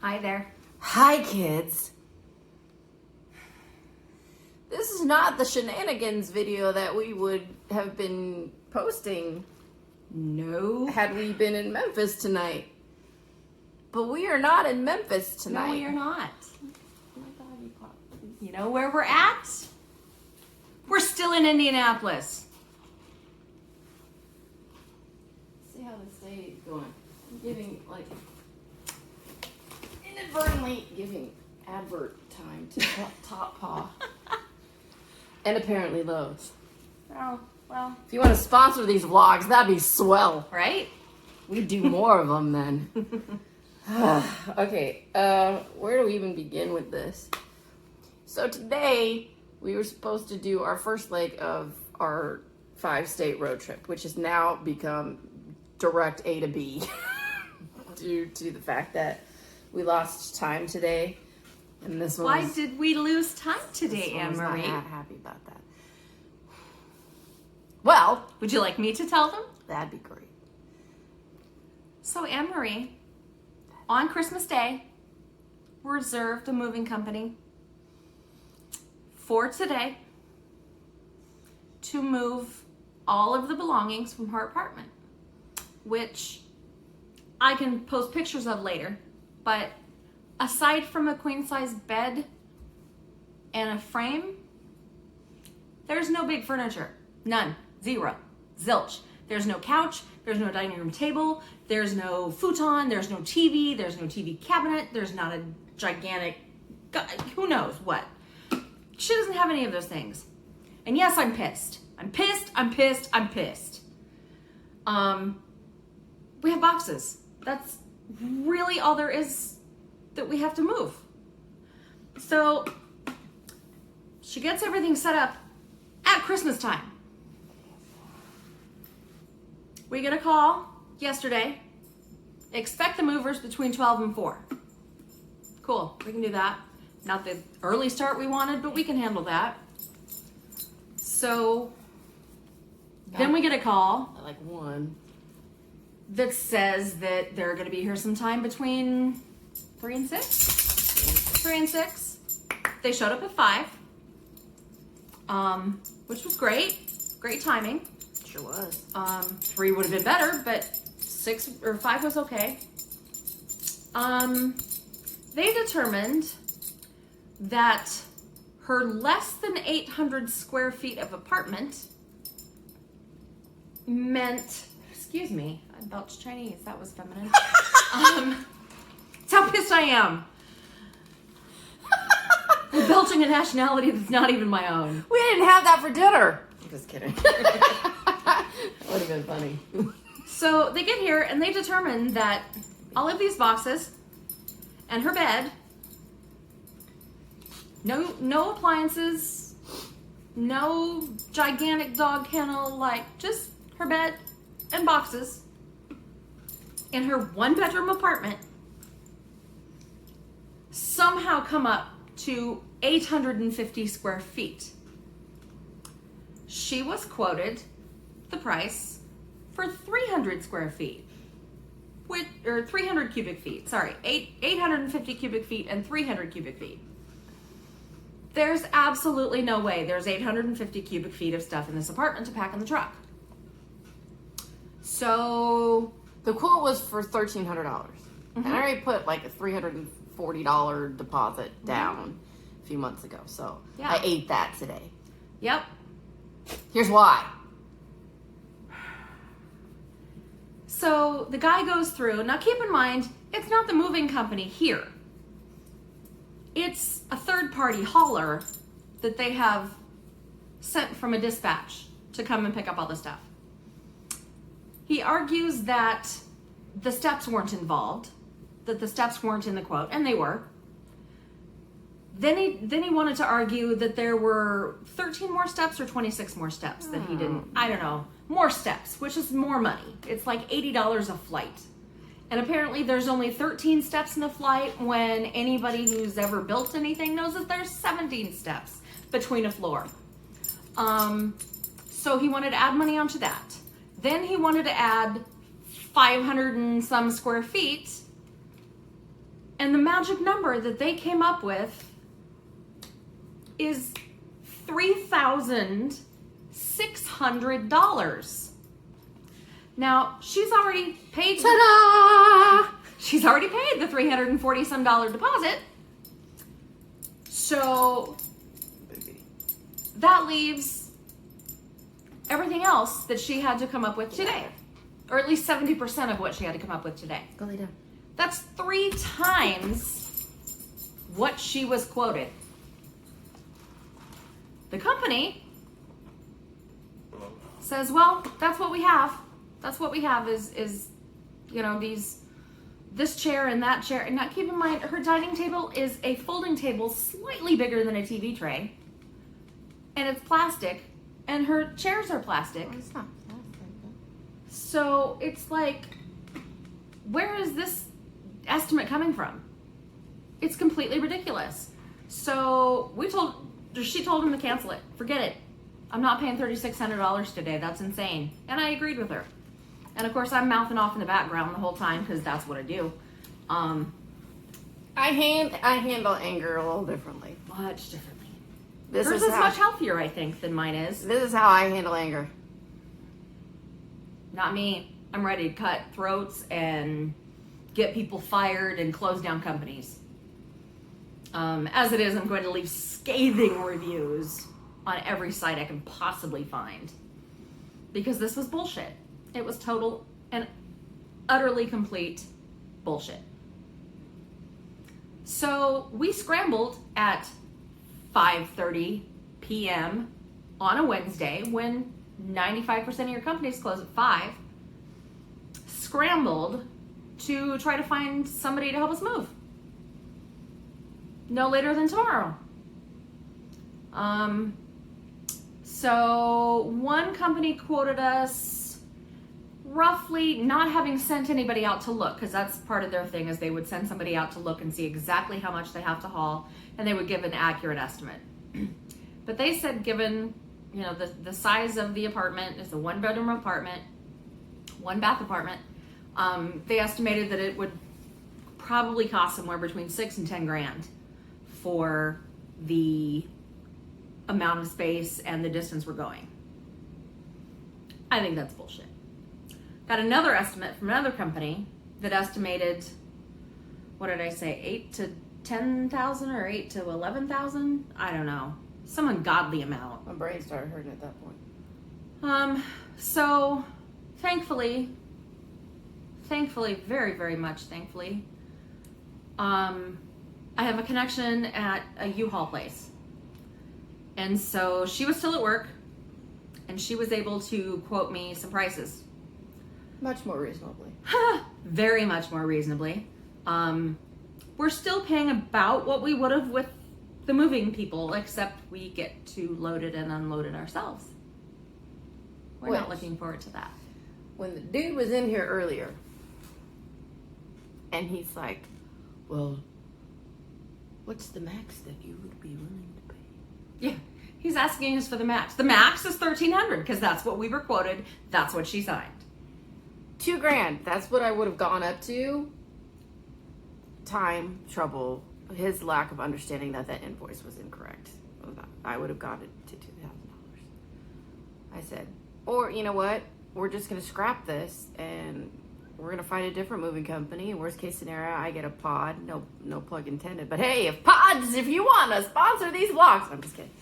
Hi there. Hi, kids. This is not the shenanigans video that we would have been posting No. had we been in Memphis tonight. But we are not in Memphis tonight. No, we are not. Oh my God, you popped. You know where we're at? We're still in Indianapolis. See how this day is going. I'm giving, inadvertently giving advert time to Top Paw. And apparently Lowe's. Oh, well. If you want to sponsor these vlogs, that'd be swell. Right? We'd do more of them then. Okay, where do we even begin with this? So today, we were supposed to do our first leg of our 5-state road trip, which has now become direct A to B due to the fact that we lost time today. And this one Why did we lose time today, I'm Anne-Marie? not happy about that. Well, Would you like me to tell them? that'd be great. So, Anne-Marie, on Christmas Day, reserved a moving company for today to move all of the belongings from her apartment, which I can post pictures of later, but aside from a queen-size bed and a frame, there's no big furniture. None. Zero. Zilch. There's no couch. There's no dining room table. There's no futon. There's no TV. There's no TV cabinet. There's not a gigantic, who knows what. She doesn't have any of those things. And yes, I'm pissed. I'm pissed. I'm pissed. I'm pissed. We have boxes. That's really all there is that we have to move. So she gets everything set up at Christmas time. We get a call yesterday. Expect the movers between 12 and 4. Cool, we can do that. Not the early start we wanted, but we can handle that. So then we get a call I like one. that says that they're going to be here sometime between 3 and 6. 3 and 6. They showed up at 5, which was great. Great timing. Sure was. 3 would have been better, but 6 or 5 was okay. They determined that her less than 800 square feet of apartment meant, excuse me, I belched Chinese, that was feminine. That's how pissed I am. I'm belching a nationality that's not even my own. We didn't have that for dinner. I'm just kidding. That would have been funny. So they get here and they determine that all of these boxes and her bed, no appliances, no gigantic dog kennel, just her bed and boxes in her 1-bedroom apartment somehow come up to 850 square feet. She was quoted the price for 300 square feet, or 300 cubic feet, sorry, 850 cubic feet and 300 cubic feet. There's absolutely no way there's 850 cubic feet of stuff in this apartment to pack in the truck. So The quote was for $1,300. And I already put a $340 deposit down a few months ago. So Yeah. I ate that today. Yep. Here's why. So the guy goes through. Now keep in mind, it's not the moving company here. It's a third-party hauler that they have sent from a dispatch to come and pick up all the stuff. He argues that the steps weren't involved, that the steps weren't in the quote, and they were. Then he wanted to argue that there were 13 more steps or 26 more steps that he didn't, I don't know, more steps, which is more money. It's like $80 a flight. And apparently there's only 13 steps in a flight when anybody who's ever built anything knows that there's 17 steps between a floor. So he wanted to add money onto that. Then he wanted to add 500 and some square feet And the magic number that they came up with is $3,600. Now, she's already paid. Ta-da! She's already paid the $340 some deposit. So that leaves everything else that she had to come up with today. Or at least 70% of what she had to come up with today. Go lay down. That's 3 times what she was quoted. The company says, well, that's what we have. That's what we have is this chair and that chair. And now keep in mind, her dining table is a folding table slightly bigger than a TV tray. And it's plastic. And her chairs are plastic. Oh, it's not. So it's like, where is this estimate coming from? It's completely ridiculous. So she told him to cancel it. Forget it. I'm not paying $3,600 today. That's insane. And I agreed with her. And of course, I'm mouthing off in the background the whole time because that's what I do. I handle anger a little differently. Much differently. Hers is much healthier, I think, than mine is. This is how I handle anger. Not me. I'm ready to cut throats and get people fired and close down companies. As it is, I'm going to leave scathing reviews on every site I can possibly find. Because this was bullshit. It was total and utterly complete bullshit. So we scrambled at 5:30 p.m. on a Wednesday when 95% of your companies close at 5. Scrambled to try to find somebody to help us move. No later than tomorrow. So one company quoted us roughly, not having sent anybody out to look, because that's part of their thing, is they would send somebody out to look and see exactly how much they have to haul, and they would give an accurate estimate. But they said, given the size of the apartment, it's a 1-bedroom apartment, 1-bath apartment, they estimated that it would probably cost somewhere between $6,000 and $10,000 for the amount of space and the distance we're going. I think that's bullshit. Got another estimate from another company that estimated, what did I say, 8 to 10,000 or 8 to 11,000? I don't know. Some ungodly amount. My brain started hurting at that point. So thankfully, very, very much thankfully, I have a connection at a U-Haul place. And so she was still at work and she was able to quote me some prices. Much more reasonably. Very much more reasonably. We're still paying about what we would have with the moving people, except we get to load it and unload it ourselves. We're not looking forward to that. When the dude was in here earlier, and he's like, well, what's the max that you would be willing to pay? Yeah, he's asking us for the max. The max is $1,300 because that's what we were quoted. That's what she signed. $2,000. That's what I would have gone up to. Time, trouble, his lack of understanding that invoice was incorrect. I would have got it to $2,000. I said, or you know what? We're just going to scrap this and we're going to find a different moving company. Worst case scenario, I get a pod. No plug intended. But hey, if you want to sponsor these vlogs, I'm just kidding.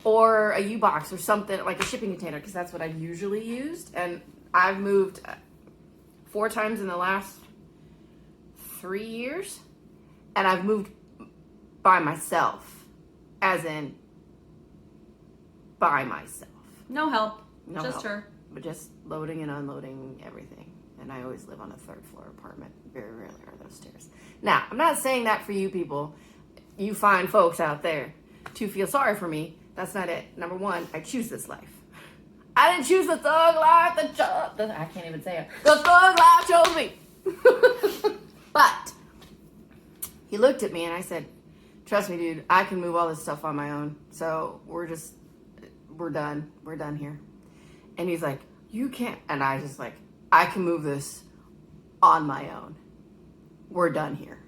Or a U-Box or something, like a shipping container, because that's what I've usually used. And I've moved 4 times in the last 3 years. And I've moved by myself. As in, by myself. No help. No just help. her. But just loading and unloading everything. And I always live on a 3rd floor apartment. Very rarely are those stairs. Now, I'm not saying that for you people, you fine folks out there, to feel sorry for me. That's not it. Number 1, I choose this life. I didn't choose the thug life. I can't even say it. The thug life chose me. But he looked at me and I said, trust me, dude, I can move all this stuff on my own. So we're done. We're done here. And he's like, you can't. And I just like, I can move this on my own. we're done here.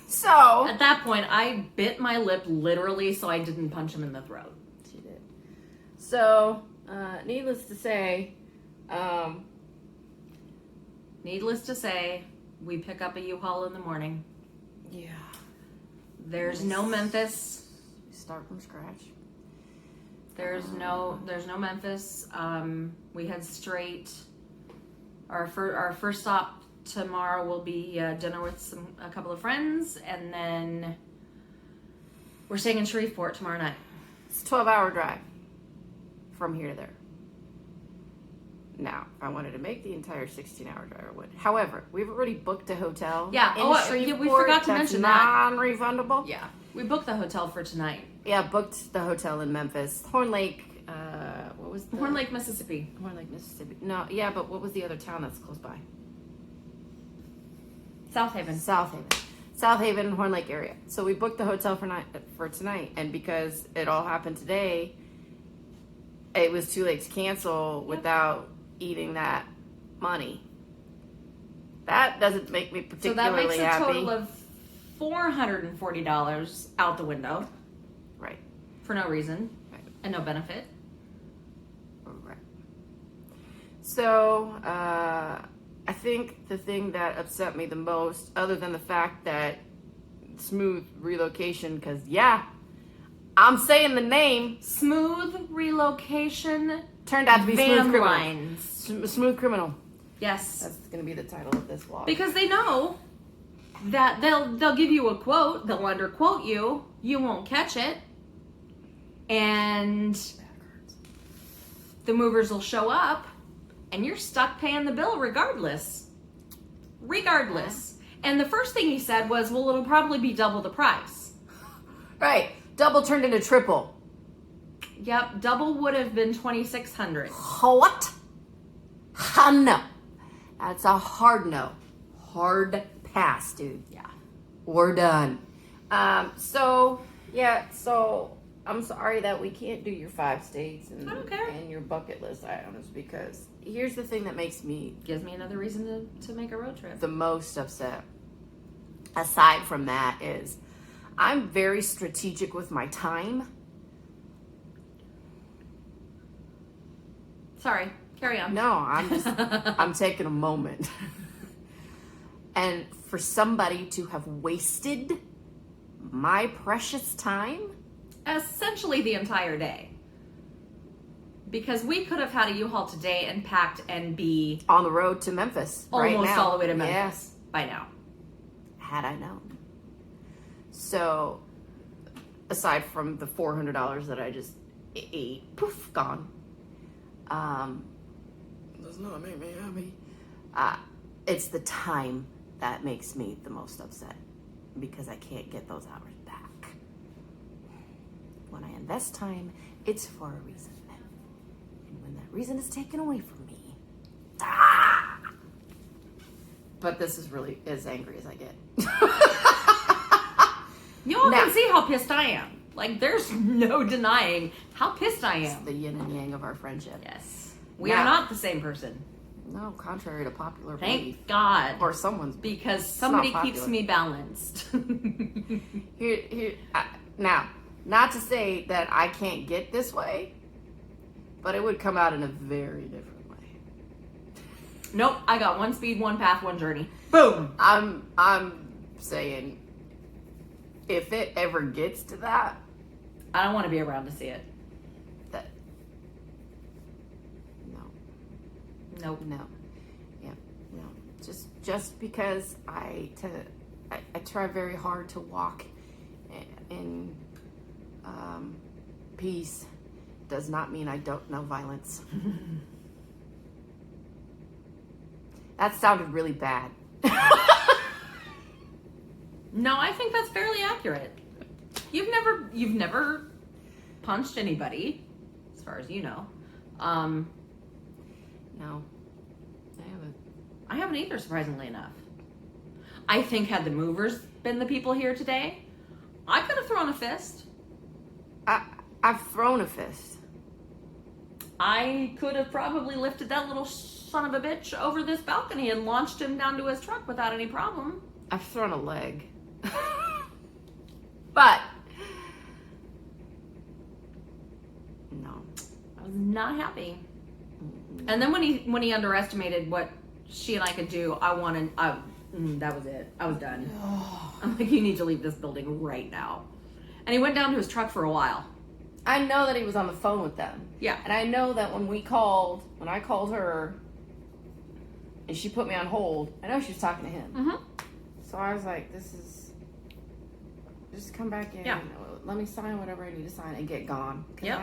So At that point, I bit my lip literally so I didn't punch him in the throat. she did. So, needless to say, we pick up a U-Haul in the morning. yeah, There's no Memphis. we start from scratch. There's no Memphis. We head straight. Our first stop tomorrow will be dinner with a couple of friends, and then we're staying in Shreveport tomorrow night. It's a 12-hour drive from here to there. Now, if I wanted to make the entire 16-hour drive, I would. However, we've already booked a hotel. Yeah. In Shreveport. We forgot to that's mention that. Non-refundable. Yeah, we booked the hotel for tonight. Yeah, booked the hotel in Memphis, Horn Lake. What was the Horn Lake, Mississippi. Horn Lake, Mississippi. No, yeah, but what was the other town that's close by? South Haven. South Haven, Horn Lake area. So we booked the hotel for tonight, and because it all happened today, it was too late to cancel without eating that money. That doesn't make me So that particularly makes a happy. total of $440 out the window Right. for no reason Right. and no benefit. Right. So, I think the thing that upset me the most, other than the fact that smooth relocation, because yeah, I'm saying the name, Smooth relocation. turned out to be Van smooth criminal. lines. Smooth criminal. Yes. That's going to be the title of this vlog. Because they know that they'll give you a quote, they'll underquote you, you won't catch it, and the movers will show up, and you're stuck paying the bill regardless. And the first thing he said was, well, it'll probably be double the price. Right. Double turned into triple. Yep, double would have been $2,600. What? No. That's a hard no. Hard pass, dude. Yeah. We're done. So I'm sorry that we can't do your 5 states and, I don't care. and your bucket list items, because here's the thing that makes me Gives me another reason to make a road trip. the most upset. Aside from that is I'm very strategic with my time. Sorry, carry on. No, I'm taking a moment. And for somebody to have wasted my precious time, Essentially the entire day. Because we could have had a U-Haul today and packed and be on the road to Memphis right almost now. all the way to Memphis Yes, by now. had I known. So, aside from the $400 that I just ate, poof, gone. Does not make me happy. It's the time that makes me the most upset, because I can't get those hours back. When I invest time, it's for a reason. And when that reason is taken away from me, But this is really as angry as I get. You all Now- can see how pissed I am. Like, there's no denying how pissed I am. The yin and yang of our friendship. Yes. We Now- are not the same person. No, contrary to popular belief. Thank God. Or someone's. Because somebody not keeps popular. me balanced. Now, not to say that I can't get this way, but it would come out in a very different way. Nope, I got one speed, one path, one journey. Boom. I'm saying, if it ever gets to that, I don't want to be around to see it. that no, Nope. no, yeah, no. Just because I try very hard to walk in peace does not mean I don't know violence. That sounded really bad. No, I think that's fairly accurate. You've never punched anybody, as far as you know. No, I haven't. I haven't either, surprisingly enough. I think had the movers been the people here today, I could have thrown a fist. I've thrown a fist. I could have probably lifted that little son of a bitch over this balcony and launched him down to his truck without any problem. I've thrown a leg. But no. I was not happy. And then when he underestimated what she and I could do, that was it. I was done. I'm like, you need to leave this building right now. And he went down to his truck for a while. I know that he was on the phone with them. Yeah. And I know that when I called her and she put me on hold, I know she was talking to him. Mm-hmm. So I was like, just come back in. Yeah. Let me sign whatever I need to sign and get gone. Yep.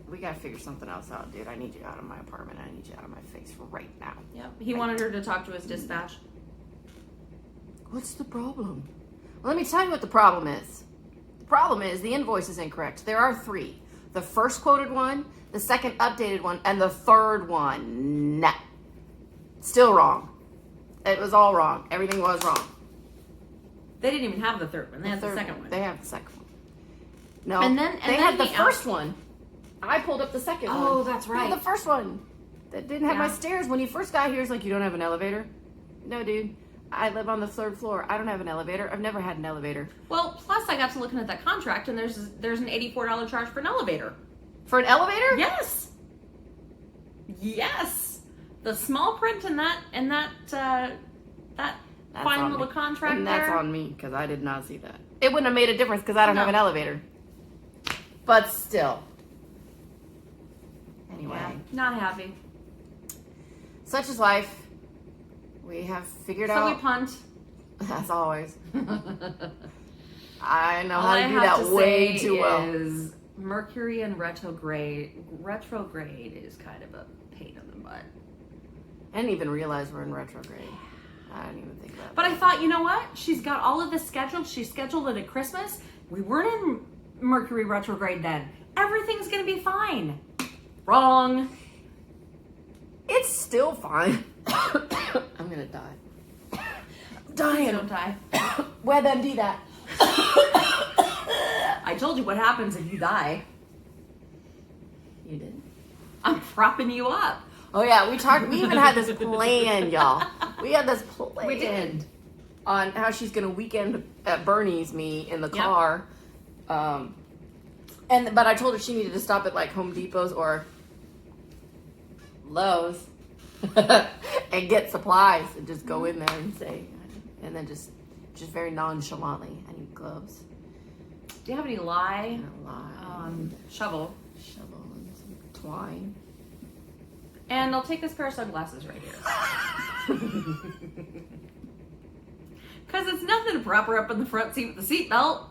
We gotta figure something else out, dude. I need you out of my apartment. I need you out of my face right now. Yep. He wanted her to talk to his dispatch. What's the problem? Well, let me tell you what the problem is. The problem is the invoice is incorrect. There are 3. The first quoted one, the second updated one, and the third one. Nah. Still wrong. It was all wrong. Everything was wrong. They didn't even have the third one. They had the second one. They have the second one. No. And then they had the first one. I pulled up the second one. Oh, that's right. The first one. That didn't have my Yeah. stairs. When he first got here, he's like, you don't have an elevator? No, dude. I live on the 3rd floor. I don't have an elevator. I've never had an elevator. Well, plus I got to looking at that contract, and there's an $84 charge for an elevator. For an elevator? Yes. Yes. The small print in that That's fine on little me. contract And that's there. on me, because I did not see that. It wouldn't have made a difference, because I don't No. have an elevator. But still. Anyway. Yeah, not happy. Such is life. We have figured So out. we punt. As always. I know All how I to do have that to way say too well. is Mercury and retrograde is kind of a pain in the butt. I didn't even realize we're in retrograde. I didn't even think about But that. I thought, you know what? She's got all of this scheduled. She scheduled it at Christmas. We weren't in Mercury retrograde then. Everything's going to be fine. Wrong. It's still fine. I'm gonna die. I'm dying. Don't die. WebMD that. I told you what happens if you die. You did. I'm propping you up. Oh yeah, we even had this plan, y'all. We had this plan. We did. On how she's gonna weekend at Bernie's me in the Yep. car. But I told her she needed to stop at like Home Depot's or Lowe's and get supplies and just go in there and say, and then just very nonchalantly, I need gloves. Do you have any lye? And a lie. Shovel. Shovel and some twine. And I'll take this pair of sunglasses right here. Because it's nothing to prop her up in the front seat with the seatbelt.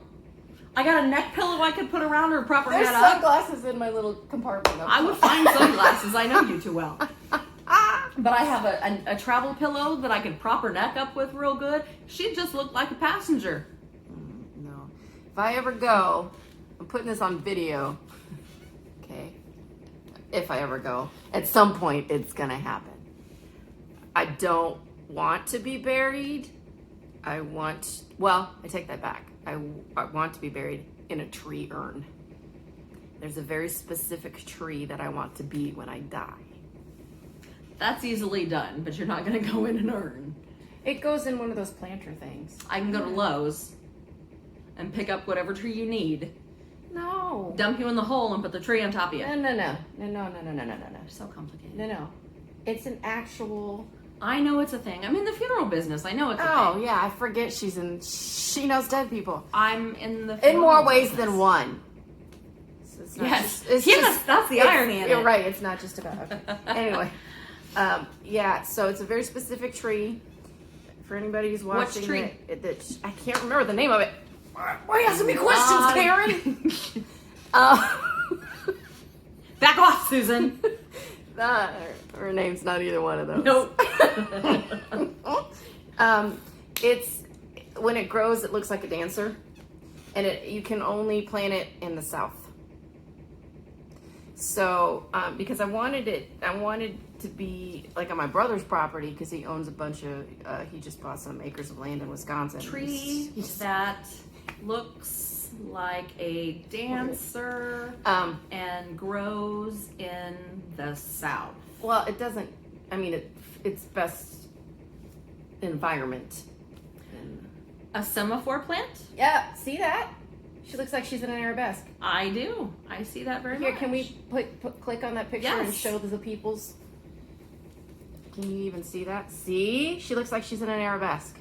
I got a neck pillow I could put around her, prop her There's head up. sunglasses in my little compartment. Up I would top. find sunglasses. I know you too well. But I have a travel pillow that I could prop her neck up with real good. She'd just look like a passenger. No. If I ever go, I'm putting this on video. Okay. If I ever go, at some point it's gonna happen. I don't want to be buried. I take that back. I want to be buried in a tree urn. There's a very specific tree that I want to be when I die. That's easily done, but you're not going to go in an urn. It goes in one of those planter things. I can go to Lowe's and pick up whatever tree you need, No. dump you in the hole, and put the tree on top of you. No. So complicated. No. It's an actual. I know it's a thing. I'm in the funeral business. I know it's a Oh thing. yeah, I forget she knows dead people I'm in the in funeral more ways business. than one. So it's not Yes. just- it's Yes, just- that's the it's- irony in You're it. right. It's not just about. Okay. Anyway, yeah. So it's a very specific tree. For anybody who's watching, tree? I can't remember the name of it. Why are you asking me questions, Karen? Back off, Susan. Her name's not either one of those. Nope. It's when it grows, it looks like a dancer, and you can only plant it in the south. So, because I wanted to be like on my brother's property because he owns a bunch of. He just bought some acres of land in Wisconsin. Tree that looks like a dancer and grows in the south. Well, it doesn't. I mean, it's best environment. And, A semaphore plant? yeah, see that? She looks like she's in an arabesque. I do. I see that very Here, much. can we click on that picture and Yes. show the people's? Can you even see that? See? She looks like she's in an arabesque.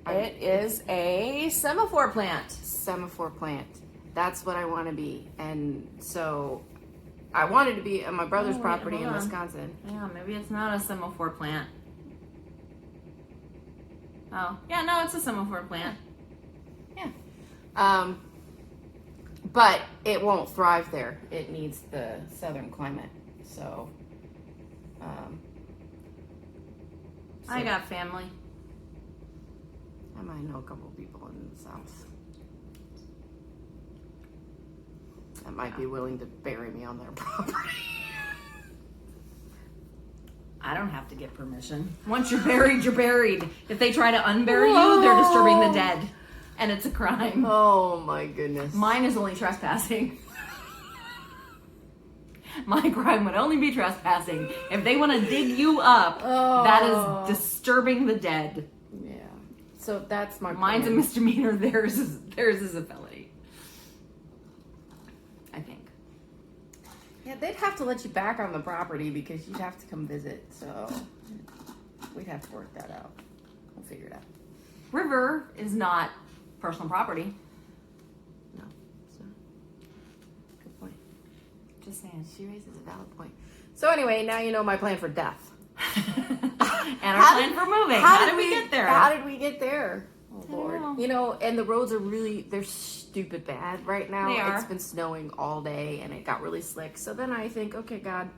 It is a semaphore plant. Semaphore plant. That's what I want to be. And so I wanted to be on my brother's Oh, wait, property hold in on. Wisconsin. Yeah, maybe it's not a semaphore plant. Oh, yeah, no, it's a semaphore plant. Yeah. But it won't thrive there. It needs the southern climate. So, I got family. I might know a couple people in the south that might be willing to bury me on their property. I don't have to get permission. Once you're buried, you're buried. If they try to unbury you, they're disturbing the dead. And it's a crime. Oh my goodness. Mine is only trespassing. My crime would only be trespassing. If they want to dig you up, that is disturbing the dead. Yeah. So that's my Mine's a plan. misdemeanor. Theirs is a felony. I think. Yeah, they'd have to let you back on the property because you'd have to come visit. So we'd have to work that out. We'll figure it out. River is not personal property. No. So good point. Just saying. She raises a valid point. So anyway, now you know my plan for death. And our plan for moving. How did we get there? How did we get there? Oh don't Lord. know. You know, and the roads are they're stupid bad right now. They are. It's been snowing all day and it got really slick. So then I think, okay, God,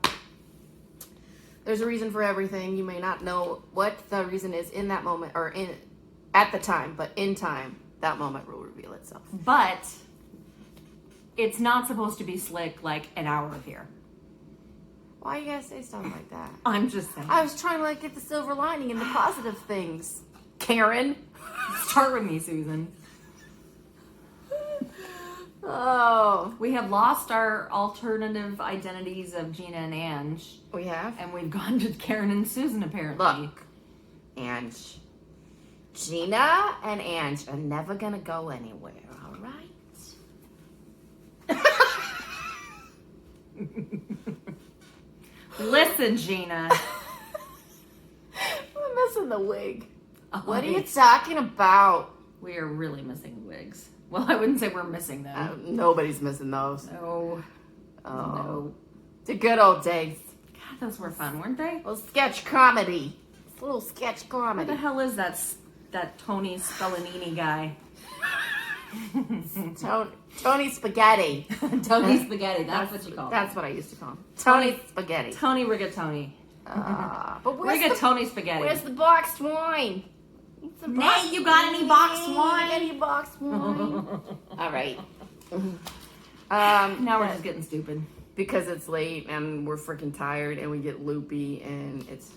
there's a reason for everything. You may not know what the reason is in that moment or at the time, but in time, that moment will reveal itself. But it's not supposed to be slick like an hour of here. Why you gotta say something like that? I'm just saying. I was trying to get the silver lining and the positive things. Karen. Start with me, Susan. Oh. We have lost our alternative identities of Gina and Ange, We have? and we've gone to Karen and Susan apparently. Look, Ange. Gina and Ange are never gonna go anywhere, all right? Listen, Gina. I'm missing the wig. Oh, What are you talking about? We are really missing the wigs. Well, I wouldn't say we're missing them. Nobody's missing those. No. Oh. No. The good old days. God, those were fun, weren't they? Little sketch comedy. It's a little sketch Who comedy. the hell is that Tony Spellanini guy? Tony Spaghetti. Tony Spaghetti, that's what you call him. That's what I used to call him. Tony Spaghetti. Tony Rigatoni. But where's Rigatoni Spaghetti. Where's the boxed wine? It's a Nay, you got any boxed wine? Any boxed wine? All right. Now we're just getting stupid. Because it's late and we're freaking tired and we get loopy and it's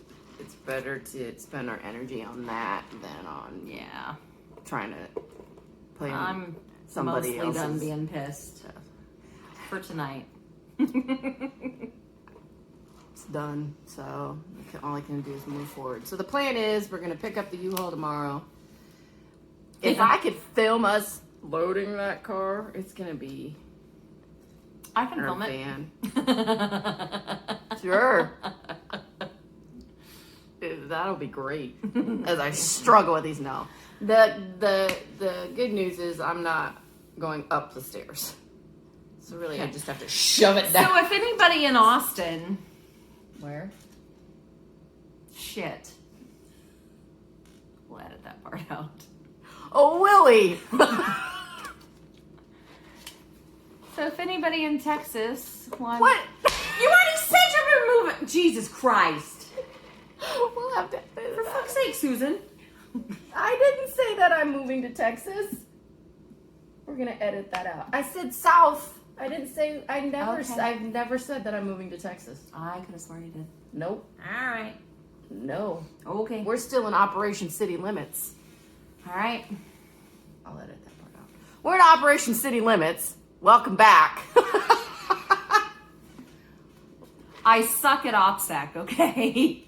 better to spend our energy on that than on Yeah. trying to play I'm somebody mostly done else's. being pissed for tonight. It's done, so all I can do is move forward. So the plan is we're gonna pick up the U-Haul tomorrow. If Yeah. I could film us loading that car, it's gonna be I can our film van. it. Sure. That'll be great. As I struggle with these now. The good news is I'm not going up the stairs. So really I just have to shove it down. So if anybody in Austin, Where? shit, we'll edit that part out. Oh, Willie! So if anybody in Texas wants... What? You already said you're moving! Jesus Christ. We'll have to For fuck's sake, Susan. I didn't say that I'm moving to Texas. We're gonna edit that out. I said south. I didn't say. Okay. I've never said that I'm moving to Texas. I could have sworn you did. Nope. All right. No. Okay. We're still in Operation City Limits. All right. I'll edit that part out. We're in Operation City Limits. Welcome back. I suck at OPSEC, okay?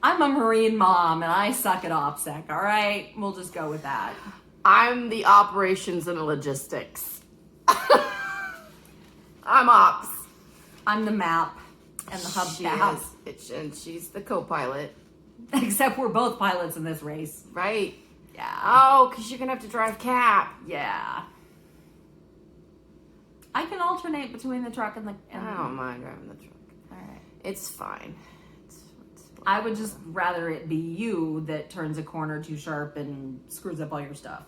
I'm a Marine mom and I suck at OPSEC, all right? We'll just go with that. I'm the operations and logistics. I'm ops. I'm the map and the hubcap. And she's the co-pilot. Except we're both pilots in this race. Right. Yeah. Oh, because you're going to have to drive Cap. Yeah. I can alternate between the truck and the... I don't mind driving the truck. All right. It's fine. I would just rather it be you that turns a corner too sharp and screws up all your stuff.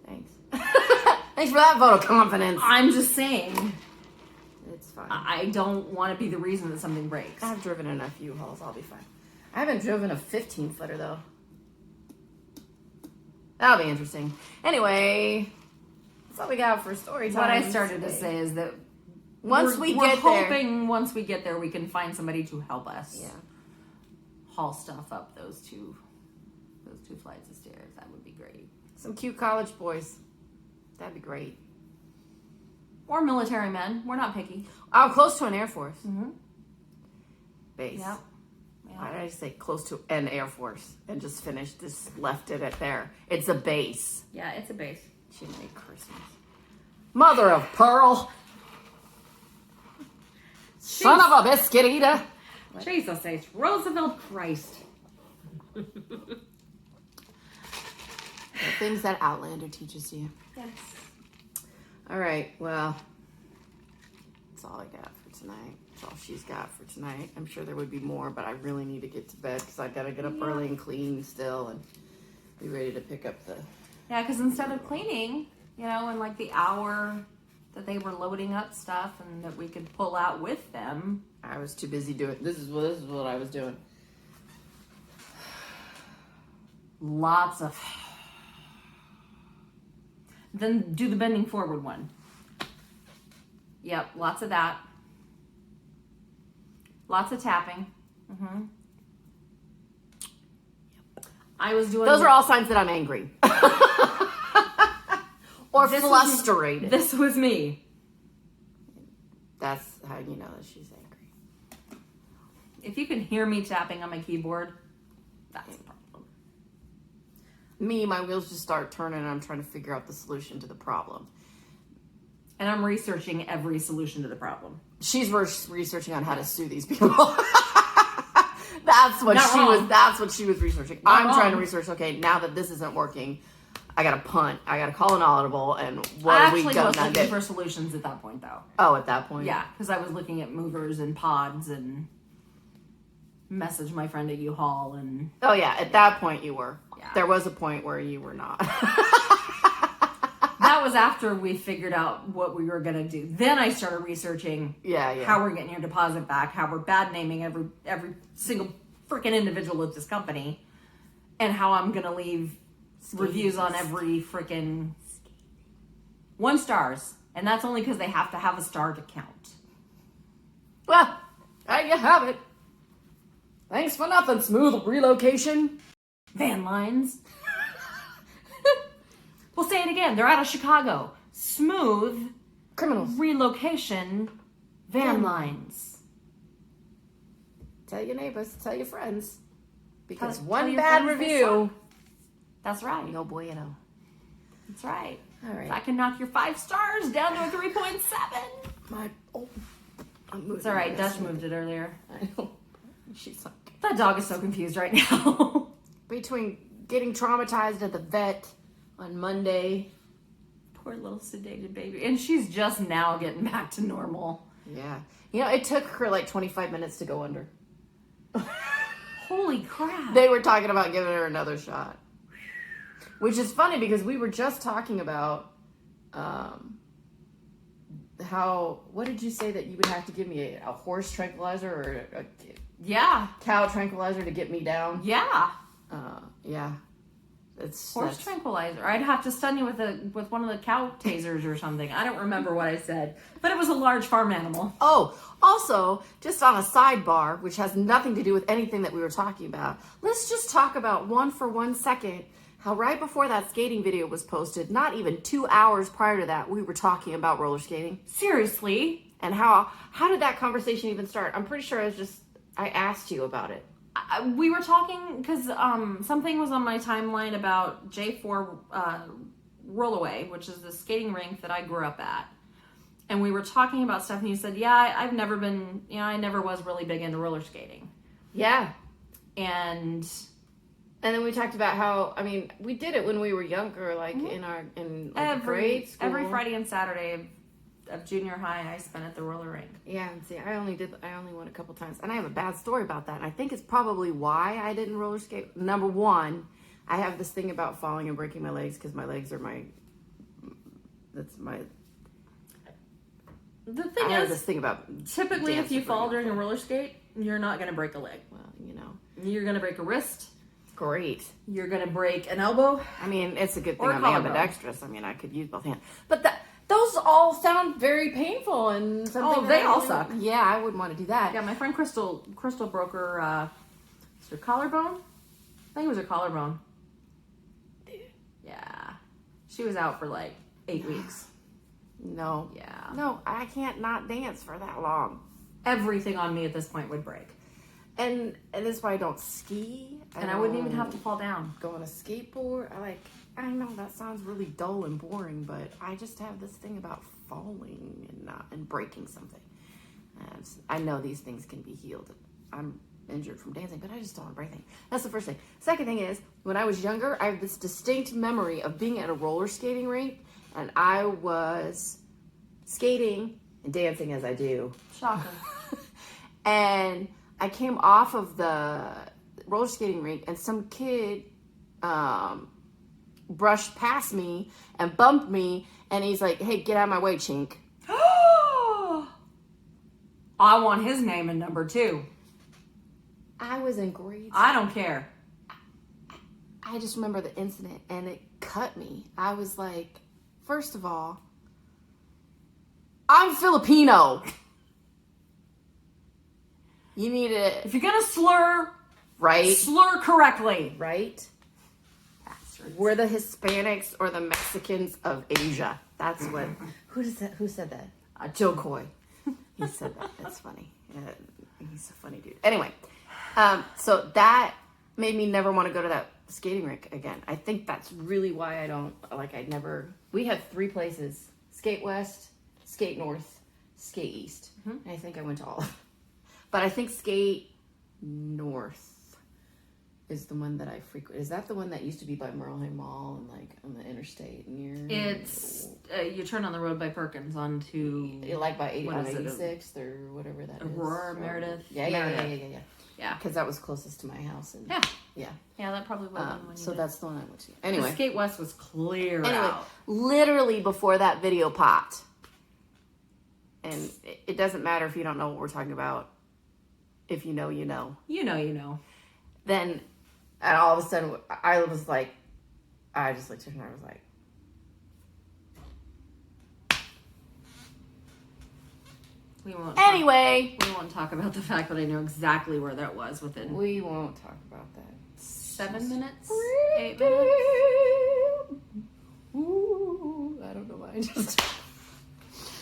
Thanks. Thanks for that vote of confidence. I'm just saying. It's fine. I don't want to be the reason that something breaks. I've driven enough U-Hauls. I'll be fine. I haven't driven a 15-footer, though. That'll be interesting. Anyway, that's all we got for story time. What I started to say is that once we we're get there, hoping once we get there, we can find somebody to help us. Yeah. Haul stuff up those two flights of stairs. That would be great. Some cute college boys. That'd be great. Or military men. We're not picky. I'm close to an Air Force base. Yep. Why did I say close to an Air Force and just finished this, left it at there? It's a base. Yeah, it's a base. She made Christmas. Mother of pearl. Son of a biscuit eater. Jesus H. Roosevelt Christ. The things that Outlander teaches you. Yes. All right, well, that's all I got for tonight. That's all she's got for tonight. I'm sure there would be more, but I really need to get to bed because I got to get up early and clean still and be ready to pick up the... Yeah, because instead of cleaning, in like the hour that they were loading up stuff and that we could pull out with them. I was too busy doing... This is what I was doing. Lots of... Then do the bending forward one. Yep, lots of that. Lots of tapping. I was doing... Those are all signs that I'm angry. Or frustrated. This was me. That's how you know that she's angry. If you can hear me tapping on my keyboard, that's the problem. Me, my wheels just start turning and I'm trying to figure out the solution to the problem. And I'm researching every solution to the problem. She's researching on how to sue these people. That's what she was researching. I'm trying to research, okay, now that this isn't working, I gotta punt. I gotta call an audible and what are we gonna do? I actually was looking for solutions at that point though. Oh, at that point? Yeah, because I was looking at movers and pods and messaged my friend at U-Haul and... Oh yeah, at that point you were. Yeah. There was a point where you were not. That was after we figured out what we were going to do. Then I started researching how we're getting your deposit back, how we're bad naming every single freaking individual at this company, and how I'm going to leave reviews on every freaking 1 stars. And that's only because they have to have a star to count. Well, there you have it. Thanks for nothing, smooth relocation. Van lines. We'll say it again. They're out of Chicago. Smooth criminals relocation van lines. Tell your neighbors, tell your friends. Because Tell one your bad friends review. That's right. No bueno. That's right. All right. If I can knock your 5 stars down to a 3.7. I'm moving. It's all right. Dutch moved it earlier. I know. She's like... That dog is so confused right now. Between getting traumatized at the vet on Monday. Poor little sedated baby. And she's just now getting back to normal. Yeah. It took her like 25 minutes to go under. Holy crap. They were talking about giving her another shot. Which is funny because we were just talking about how... What did you say that you would have to give me? A horse tranquilizer or a cow tranquilizer to get me down? Yeah. Yeah. Horse tranquilizer. I'd have to stun you with one of the cow tasers or something. I don't remember what I said, but it was a large farm animal. Oh, also, just on a sidebar, which has nothing to do with anything that we were talking about, let's just talk about for 1 second how right before that skating video was posted, not even 2 hours prior to that, we were talking about roller skating. Seriously? And how did that conversation even start? I'm pretty sure I asked you about it. We were talking because something was on my timeline about J4 Rollaway, which is the skating rink that I grew up at. And we were talking about stuff, and you said, yeah, I've never been, I never was really big into roller skating. Yeah. And then we talked about how, we did it when we were younger, like in grade school. Every Friday and Saturday of junior high, I spent at the roller rink. Yeah, and see, I only went a couple times. And I have a bad story about that. And I think it's probably why I didn't roller skate. Number one, I have this thing about falling and breaking my legs because my legs are The thing I have is, this thing about typically if you fall during a roller. roller skate, you're not going to break a leg. Well, You're going to break a wrist. Great. You're going to break an elbow. It's a good thing Or I'm collarbone. ambidextrous. I could use both hands. But those all sound very painful and something. Oh, they all suck. Yeah, I wouldn't want to do that. Yeah, my friend Crystal broke her collarbone. I think it was her collarbone. Yeah. She was out for like 8 weeks. No. Yeah. No, I can't not dance for that long. Everything on me at this point would break. And that's why I don't ski. And I wouldn't even have to fall down. Go on a skateboard. I know that sounds really dull and boring, but I just have this thing about falling and breaking something. And I know these things can be healed. I'm injured from dancing, but I just don't want to break things. That's the first thing. Second thing is, when I was younger, I have this distinct memory of being at a roller skating rink, and I was skating and dancing as I do. Shocker. And I came off of the roller skating rink, and some kid brushed past me and bumped me, and he's like, "Hey, get out of my way, chink." I want his name and number too. I was in grade. I don't care. I just remember the incident, and it cut me. I was like, first of all, I'm Filipino. You need to... If you're going to slur, right? slur correctly. Right? Bastards. We're the Hispanics or the Mexicans of Asia. That's what... Who said that? Joe Coy. He said that. That's funny. He's a funny dude. Anyway, so that made me never want to go to that skating rink again. I think that's really why I don't... We had 3 places. Skate West, Skate North, Skate East. Mm-hmm. And I think I went to all of them. But I think Skate North is the one that I frequent. Is that the one that used to be by Merlin Mall and on the interstate near? It's you turn on the road by Perkins onto by 86th or whatever that is. Aurora, Meredith. Yeah. Yeah, because that was closest to my house. And yeah. That probably would have been when you did. That's the one I went to. Anyway, Skate West was clear out. Literally before that video popped, and it doesn't matter if you don't know what we're talking about. If you know, you know. You know. Then, and all of a sudden, I was like, I just looked at her and I was like, we won't talk about the fact that I know exactly where that was within. We won't talk about that. 7 minutes? 8 minutes? Ooh, I don't know why I just...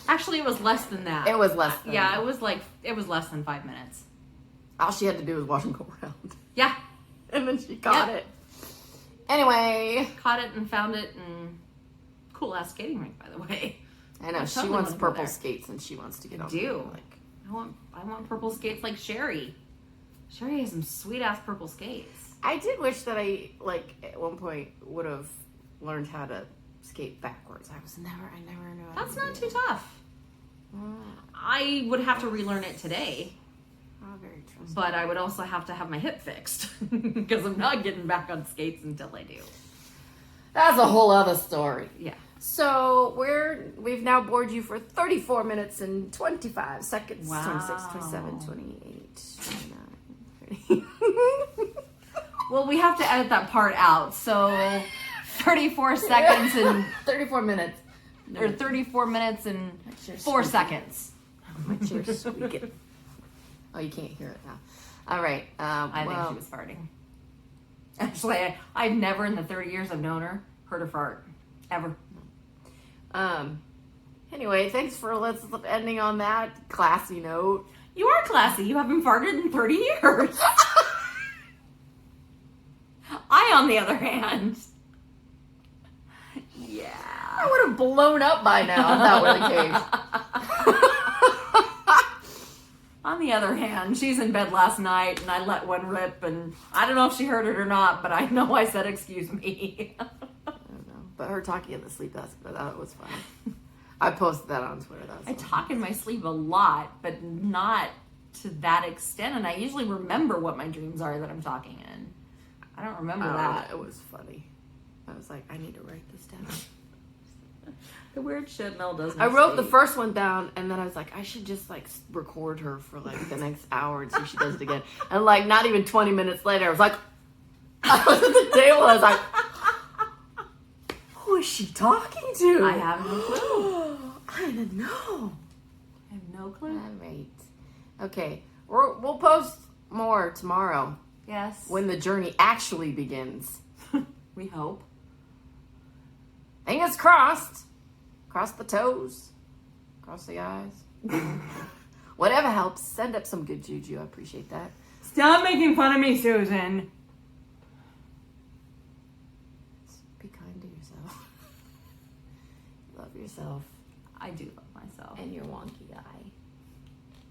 Actually, it was less than that. It was less than that. It was less than 5 minutes. All she had to do was watch him go around. Yeah. And then she caught it. Anyway. Caught it and found it, and cool ass skating rink, by the way. I know, she wants purple skates and she wants to get on. I want purple skates like Sherry. Sherry has some sweet ass purple skates. I did wish that I at one point would have learned how to skate backwards. I never knew how That's to do not too it. tough. I would have to relearn it today. Oh, very true. But I would also have to have my hip fixed because I'm not getting back on skates until I do. That's a whole other story. Yeah. So we've now bored you for 34 minutes and 25 seconds. Wow. 26, 27, 28, 29, 30. Well, we have to edit that part out. So 34 seconds and 34 minutes. or 34 minutes and 4 seconds. My chair's squeaking. Oh, you can't hear it now. All right. I think she was farting. Actually, I've never in the 30 years I've known her heard her fart. Ever. Anyway, thanks for ending on that classy note. You are classy. You haven't farted in 30 years. I, on the other hand. Yeah. I would have blown up by now if that were the case. On the other hand, she's in bed last night and I let one rip and I don't know if she heard it or not, but I know I said, excuse me. I don't know. But her talking in the sleep desk, but that was funny. I posted that on Twitter. That was I funny. talk in my sleep a lot, but not to that extent. And I usually remember what my dreams are that I'm talking in. I don't remember that. It was funny. I was like, I need to write this down. The weird shit Mel does. I wrote the first one down, and then I was like, I should just like record her for like the next hour and see if she does it again. And like, not even 20 minutes later, I was like, I was at the table. I was like, who is she talking to? I have no clue. I didn't know. I have no clue. All right. Okay. We'll post more tomorrow Yes. when the journey actually begins. We hope. Fingers crossed. Cross the toes. Cross the eyes. Whatever helps. Send up some good juju. I appreciate that. Stop making fun of me, Susan. Be kind to yourself. Love yourself. I do love myself. And your wonky eye.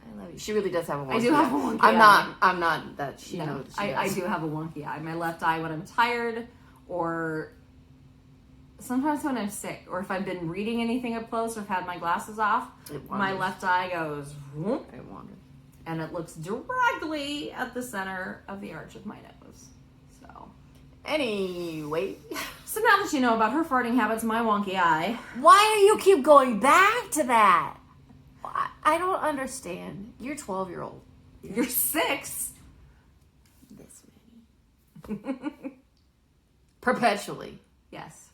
I love you. She really does have a wonky eye. I do have a wonky eye. I'm not that she No, knows. I do have a wonky eye. My left eye when I'm tired, or sometimes when I'm sick, or if I've been reading anything up close or have had my glasses off, my left eye goes whoop, I wonder. and it looks directly at the center of the arch of my nose. So Anyway. So now that you know about her farting habits, my wonky eye. Why do you keep going back to that? I don't understand. You're 12-year-old. You're 6. This many. Perpetually. Yes.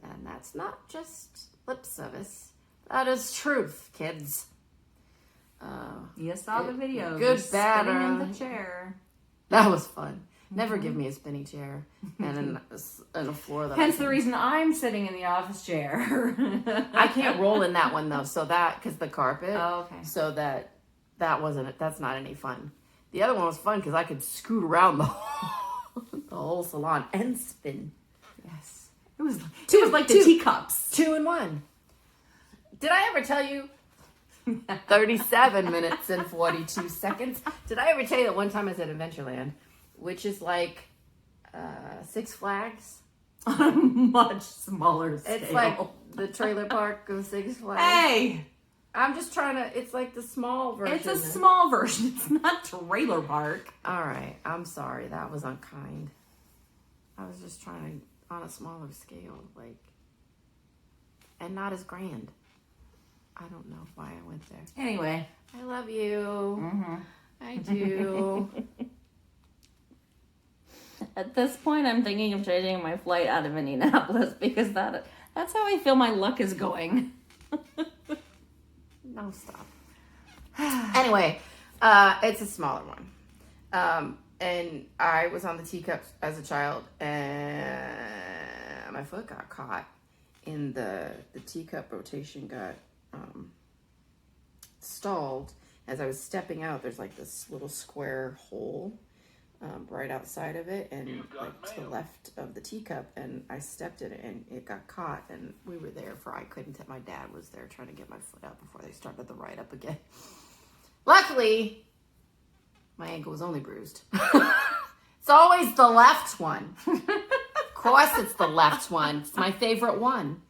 And that's not just lip service. That is truth, kids. You saw the video. Good, You're bad, spinning in or- the chair. That was fun. Never give me a spinny chair and a floor that Hence the reason I'm sitting in the office chair. I can't roll in that one though. So that, cause the carpet. Oh, okay. So that's not any fun. The other one was fun because I could scoot around the whole salon and spin. Yes. It was like the teacups. 2 in 1. Did I ever tell you? 37 minutes and 42 seconds. Did I ever tell you that one time I was at Adventureland, which is like Six Flags? On a much smaller scale. It's like the trailer park of Six Flags. Hey! I'm just trying to, it's like the small version. It's a small version. It's not trailer park. All right. I'm sorry. That was unkind. I was just trying to, on a smaller scale, like, and not as grand. I don't know why I went there. Anyway. I love you. Mm-hmm. I do. At this point, I'm thinking of changing my flight out of Indianapolis because that's how I feel my luck is going. No, stop. Anyway, it's a smaller one. And I was on the teacups as a child, and my foot got caught in the teacup rotation got stalled. As I was stepping out, there's like this little square hole right outside of it, and like to the left of the teacup, and I stepped in it, and it got caught, and we were there for, I couldn't tell, my dad was there trying to get my foot out before they started the ride up again. Luckily, my ankle was only bruised. It's always the left one. Of course it's the left one. It's my favorite one.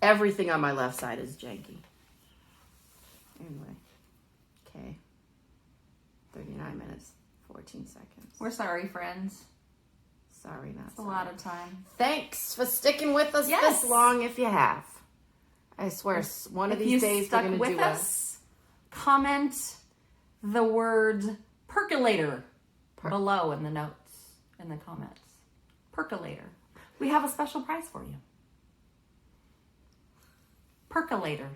Everything on my left side is janky. Anyway. Okay. 39 minutes, 14 seconds. We're sorry, friends. Sorry, not It's a sorry. lot of time. Thanks for sticking with us Yes. this long if you have. I swear, one of If these you days we're stuck going to with do us, comment the word percolator below in the notes, in the comments. Percolator. We have a special prize for you. Percolator.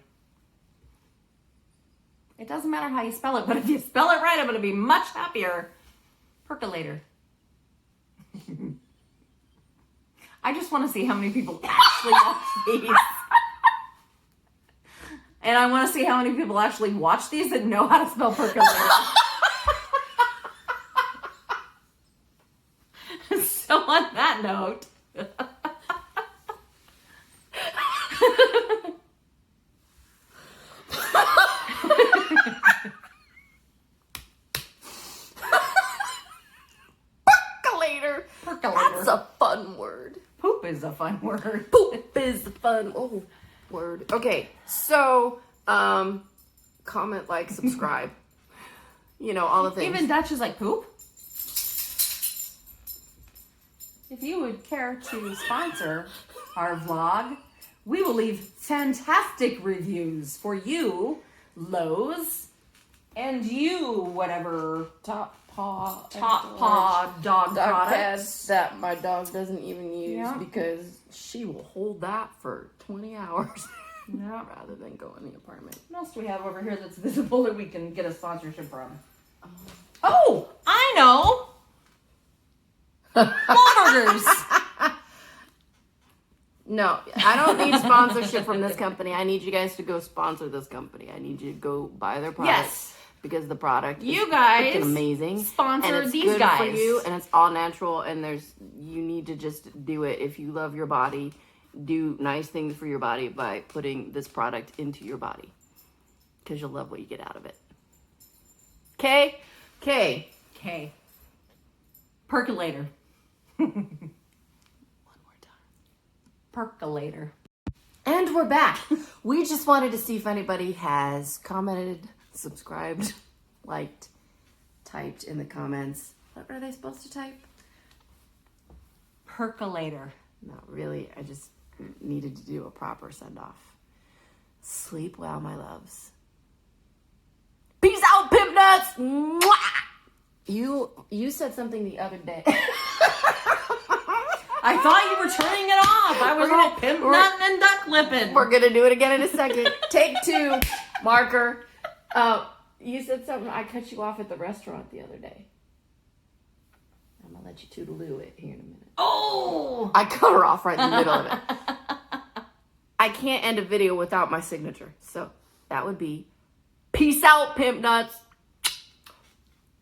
It doesn't matter how you spell it, but if you spell it right, I'm going to be much happier. Percolator. I just want to see how many people actually watch these. And I want to see how many people actually watch these that know how to spell percolator. So on that note, Percolator. Percolator. That's a fun word. Poop is a fun word. Poop is a fun word. Okay, so comment, like, subscribe. You know, all the things. Even Dutch is like, poop? If you would care to sponsor our vlog, we will leave fantastic reviews for you, Lowe's, and you, whatever Top paw dog dog products. pads that my dog doesn't even use Yeah. because she will hold that for 20 hours Yeah. rather than go in the apartment. What else do we have over here that's visible that we can get a sponsorship from? Oh, I know. Wahlburgers. No, I don't need sponsorship from this company. I need you guys to go sponsor this company. I need you to go buy their product. Yes. Because the product You is guys freaking amazing. sponsor and it's these good guys. for you, and it's all natural, and you need to just do it. If you love your body, do nice things for your body by putting this product into your body. Because you'll love what you get out of it. Okay? Okay. Okay. Percolator. One more time. Percolator. And we're back. We just wanted to see if anybody has commented, subscribed, liked, typed in the comments. What are they supposed to type? Percolator. Not really. I just needed to do a proper send-off. Sleep well, my loves. Peace out, pimp nuts! Mwah! You said something the other day. I thought you were turning it off. I was all pimp nutting and duck lipping. We're gonna do it again in a second. Take 2, marker. You said something. I cut you off at the restaurant the other day. I'm gonna let you toodaloo it here in a minute. Oh! I cut her off right in the middle of it. I can't end a video without my signature, so that would be peace out, pimp nuts.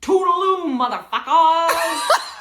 Toodaloo, motherfuckers!